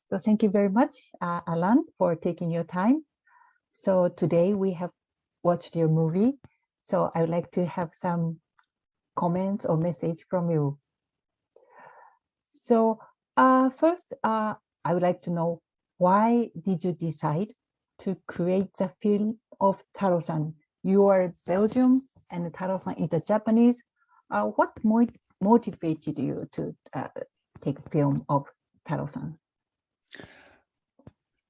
So thank you very much, Alan, for taking your time. So today we have watched your movie. So I would like to have some comments or message from you. So first, I would like to know, why did you decide to create the film of Taro-san? You are Belgium and Taro-san is a Japanese. What motivated you to take a film of Taro-san?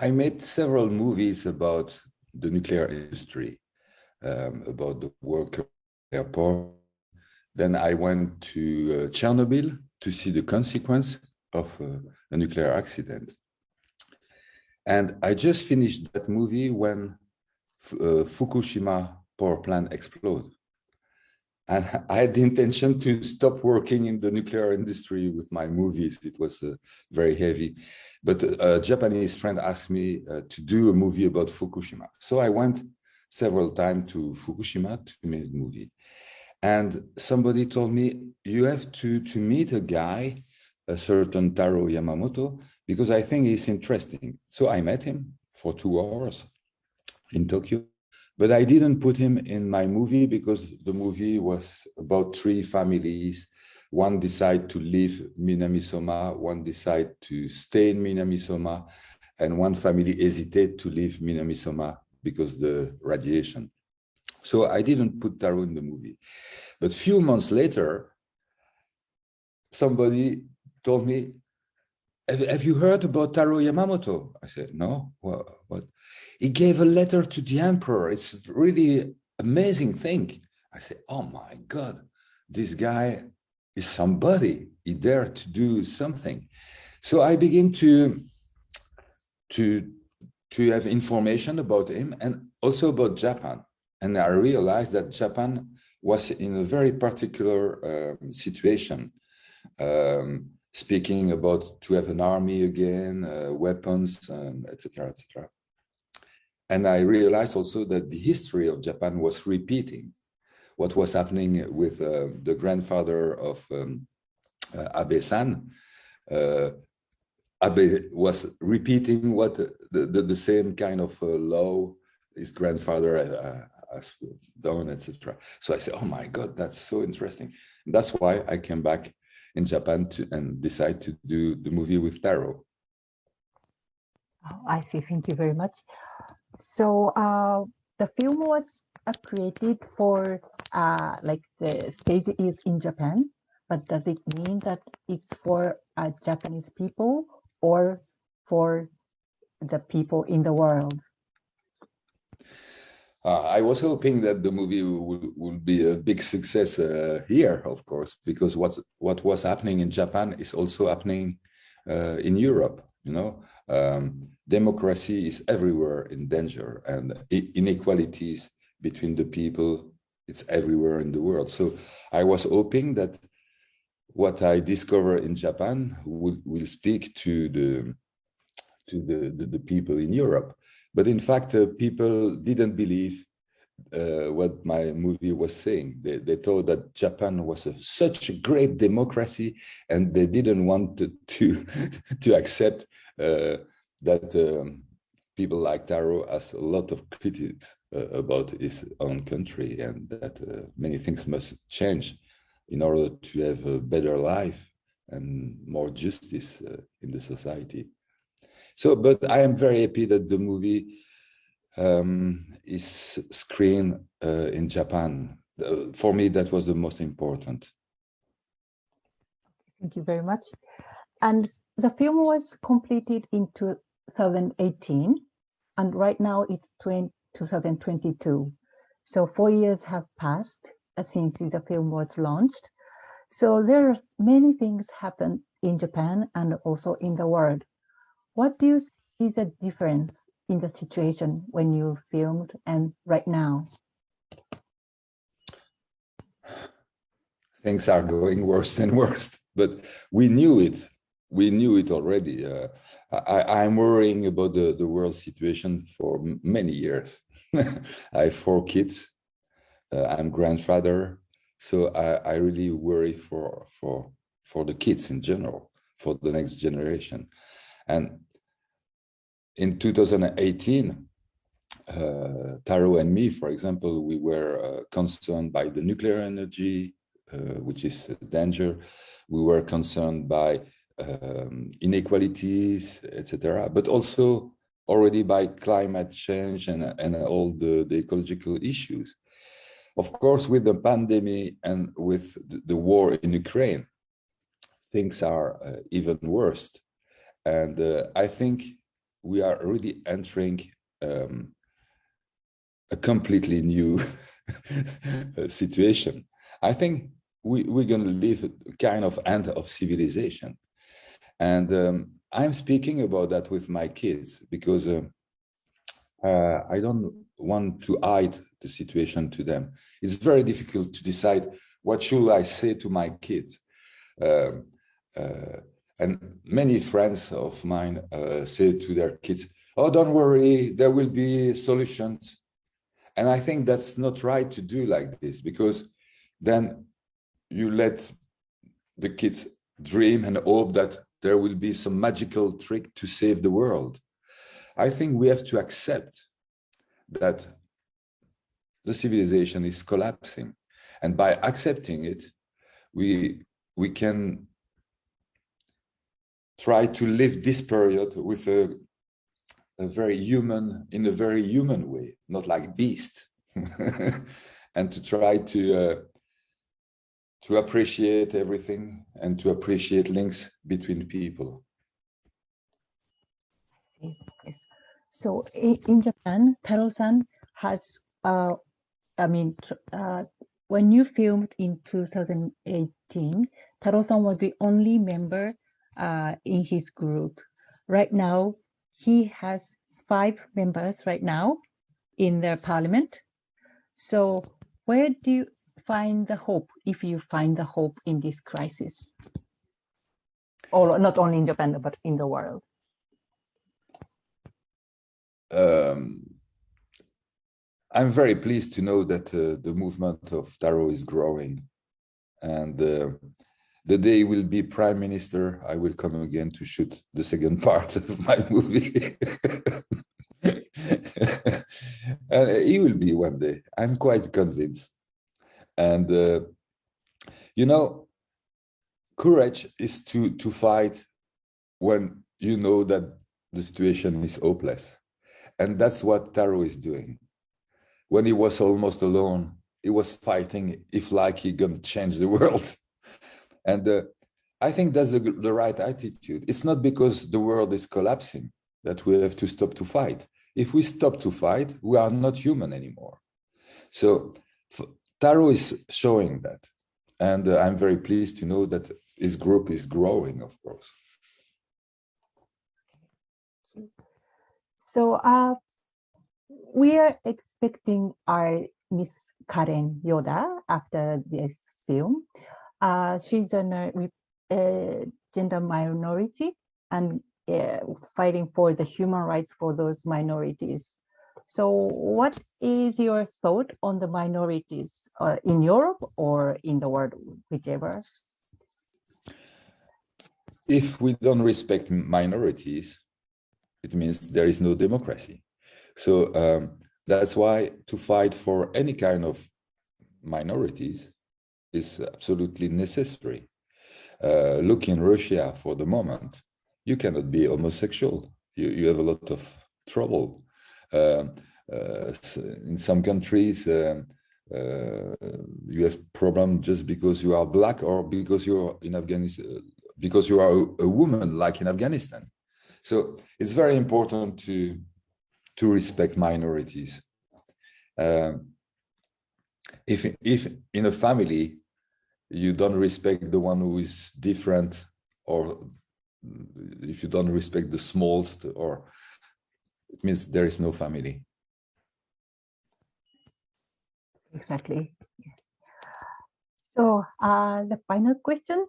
I made several movies about the nuclear industry, about the worker airport. Then I went to Chernobyl to see the consequence of a nuclear accident. And I just finished that movie when Fukushima power plant exploded. And I had the intention to stop working in the nuclear industry with my movies. It was very heavy. But a Japanese friend asked me to do a movie about Fukushima. So I went several times to Fukushima to make a movie. And somebody told me, you have to meet a guy, a certain Taro Yamamoto, because I think he's interesting. So I met him for 2 hours in Tokyo. But I didn't put him in my movie because the movie was about 3 families. One decided to leave Minamisoma, one decided to stay in Minamisoma, and one family hesitated to leave Minamisoma because of the radiation. So I didn't put Taro in the movie. But a few months later, somebody told me, have you heard about Taro Yamamoto? I said, no, what? He gave a letter to the emperor. It's really amazing thing. I said, oh my God, this guy is somebody. He dared to do something. So I began to have information about him and also about Japan. And I realized that Japan was in a very particular situation, speaking about to have an army again, weapons, etc., etc. And I realized also that the history of Japan was repeating what was happening with the grandfather of Abe-san. Abe was repeating what the same kind of law his grandfather has done, etc. So I said, oh my God, that's so interesting. And that's why I came back in Japan and decided to do the movie with Taro. Oh, I see. Thank you very much. So the film was created for like the stage is in Japan, but does it mean that it's for Japanese people or for the people in the world? I was hoping that the movie would be a big success here, of course, because what was happening in Japan is also happening in Europe. You know, democracy is everywhere in danger, and inequalities between the people, it's everywhere in the world. So I was hoping that what I discover in Japan will speak to the people in Europe. But in fact, people didn't believe what my movie was saying. They thought that Japan was such a great democracy, and they didn't want to accept that people like Taro has a lot of critics about his own country, and that many things must change in order to have a better life and more justice in the society. So, but I am very happy that the movie is screened in Japan. For me, that was the most important. Thank you very much. And the film was completed in 2018, and right now it's 2022. So 4 years have passed since the film was launched. So there are many things happen in Japan and also in the world. What do you see is the difference in the situation when you filmed and right now? Things are going worse and worse, but we knew it. We knew it already. I'm worrying about the world situation for many years. I have 4 kids. I'm grandfather, so I really worry for the kids in general, for the next generation. And in 2018, Taro and me, for example, we were concerned by the nuclear energy, which is a danger. We were concerned by inequalities, etc., but also already by climate change and all the ecological issues. Of course, with the pandemic and with the war in Ukraine, things are even worse. And I think we are really entering a completely new situation. I think we're going to live a kind of end of civilization. And I'm speaking about that with my kids because I don't want to hide the situation to them. It's very difficult to decide what should I say to my kids. And many friends of mine say to their kids, "Oh, don't worry, there will be solutions." And I think that's not right to do like this, because then you let the kids dream and hope that there will be some magical trick to save the world. I think we have to accept that the civilization is collapsing. And by accepting it, we can try to live this period with a very human, in a very human way, not like beast, and to try to appreciate everything and to appreciate links between people. Yes. So in Japan, Taro-san has, when you filmed in 2018, Taro-san was the only member in his group. Right now, he has 5 members right now in their parliament. So where do you find the hope, if you find the hope in this crisis? Or not only in Japan, but in the world? I'm very pleased to know that the movement of Taro is growing. And the day he will be prime minister, I will come again to shoot the second part of my movie. And he will be one day. I'm quite convinced. And, you know, courage is to fight when you know that the situation is hopeless. And that's what Taro is doing. When he was almost alone, he was fighting if like he gonna change the world. And I think that's the right attitude. It's not because the world is collapsing that we have to stop to fight. If we stop to fight, we are not human anymore. So Taro is showing that. And I'm very pleased to know that his group is growing, of course. So we are expecting our Miss Karen Yoda after this film. She's a gender minority and fighting for the human rights for those minorities. So what is your thought on the minorities in Europe or in the world, whichever? If we don't respect minorities, it means there is no democracy. So that's why to fight for any kind of minorities is absolutely necessary. Look in Russia for the moment. You cannot be homosexual. You have a lot of trouble. In some countries, you have problems just because you are black or because you're in Afghanistan, because you are a woman, like in Afghanistan. So it's very important to respect minorities. If in a family you don't respect the one who is different, or if you don't respect the smallest, or it means there is no family. Exactly. So the final question.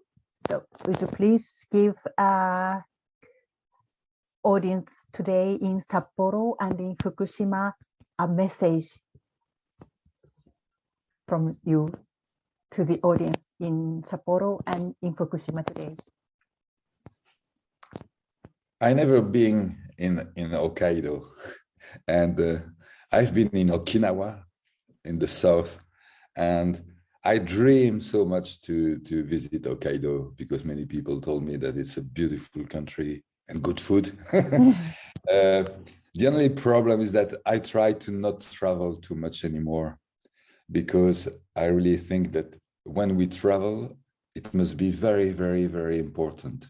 So would you please give audience today in Sapporo and in Fukushima a message from you to the audience in Sapporo and in Fukushima today? I never been in Hokkaido, and I've been in Okinawa in the south, and I dream so much to visit Hokkaido because many people told me that it's a beautiful country and good food. The only problem is that I try to not travel too much anymore, because I really think that when we travel, it must be very, very, very important,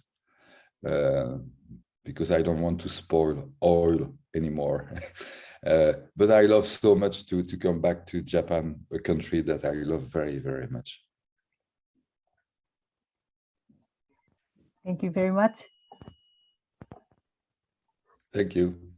because I don't want to spoil oil anymore. But I love so much to come back to Japan, a country that I love very, very much. Thank you very much. Thank you.